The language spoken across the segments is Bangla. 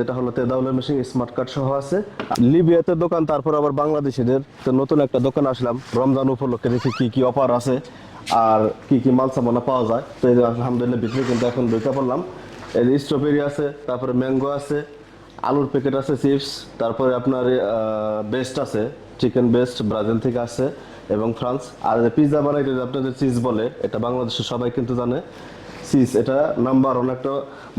এটা হলো তেদাউলের মেশিন স্মার্ট কার্ড সহ আছে। লিবিয়াতে দোকান, তারপর আবার বাংলাদেশিদের তো নতুন একটা দোকান আসলাম রমজান উপলক্ষে, দেখি কি কি অফার আছে আর কি কি মাল সামানা পাওয়া যায়। তো এই যে আলহামদুলিল্লাহ ভিতরে কিন্তু এখন ঢুকে পড়লাম। এই যে স্ট্রবেরি আছে, তারপরে ম্যাঙ্গো আছে, আলুর প্যাকেট আছে, চিপস, তারপরে আপনার বেস্ট আছে, চিকেন বেস্ট ব্রাজিল থেকে আসছে এবং ফ্রান্স। আর পিৎজা বানাইতে যে আপনাদের চিজ বলে, এটা বাংলাদেশের সবাই কিন্তু জানে চিজ, এটা নাম্বার ওয়ান একটা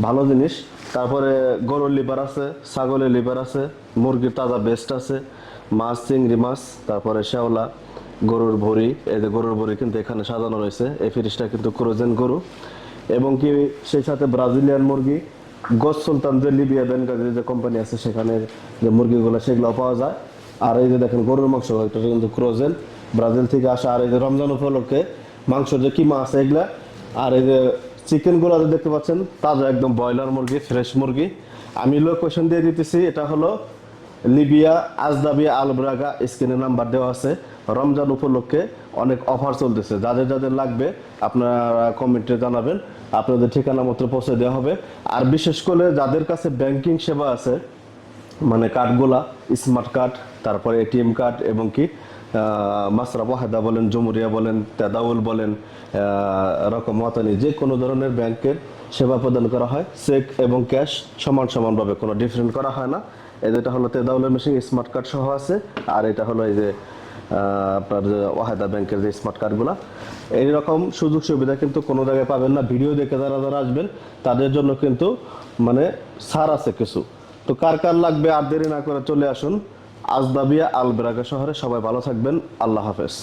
ভালো জিনিস। তারপরে গরুর লিভার আছে, ছাগলের লিভার আছে, মুরগির তাজা বেস্ট আছে, মাছ, চিংড়ি মাছ, তারপরে শেওলা, গরুর ভরি। এই যে গরুর ভরি কিন্তু এখানে সাজানো রয়েছে। এই ফ্রিজটা কিন্তু ক্রোজেন গরু, এবং কি সেই সাথে ব্রাজিলিয়ান মুরগি, গস সুলতান যে লিবিয়া বেনগাজি যে কোম্পানি আছে সেখানে যে মুরগিগুলো সেগুলো পাওয়া যায়। আর এই যে দেখেন গরুর মাংস, এটা কিন্তু ক্রোজেন ব্রাজিল থেকে আসা। আর এই যে রমজান উপলক্ষে মাংস যে কিমা আছে এগুলা। আর এই যে চিকেন গুলো দেখতে পাচ্ছেন তাজা একদম ব্রয়লার মুরগি, ফ্রেশ মুরগি। আমি লোকেশন দিয়ে দিতেছি, এটা হলো লিবিয়া আজদাবিয়া আলব্রাগা, স্ক্রিনে নাম্বার দেওয়া আছে। রমজান উপলক্ষে অনেক অফার চলতেছে, যাদের যাদের লাগবে আপনারা কমেন্টে জানাবেন, আপনাদের ঠিকানা মতো পৌঁছে দেওয়া হবে। আর বিশেষ করে যাদের কাছে ব্যাংকিং সেবা আছে, মানে কার্ডগুলা স্মার্ট কার্ড, তারপরে এটিএম কার্ড, এবং কি মাসরাফ ওয়াহেদা বলেন, জমুরিয়া বলেন, তেদাউল বলেন, রকম ওয়াতানি, যে কোনো ধরনের ব্যাংকের সেবা প্রদান করা হয়। চেক এবং ক্যাশ সমান সমানভাবে, কোনো ডিফারেন্ট করা হয় না। এটা হলো তেদাউলের মেশিন স্মার্ট কার্ড সহ আছে। আর এটা হলো এই যে আপনার যে ওয়াহেদা ব্যাংকের যে স্মার্ট কার্ডগুলো। এইরকম সুযোগ সুবিধা কিন্তু কোনো জায়গায় পাবেন না। ভিডিও দেখে যারা যারা আসবেন তাদের জন্য কিন্তু মানে ছাড় আছে কিছু। তো কার কার লাগবে আর দেরি না করে চলে আসুন আজদাবিয়া আলব্রাগা শহরে। সবাই ভালো থাকবেন, আল্লাহ হাফেজ।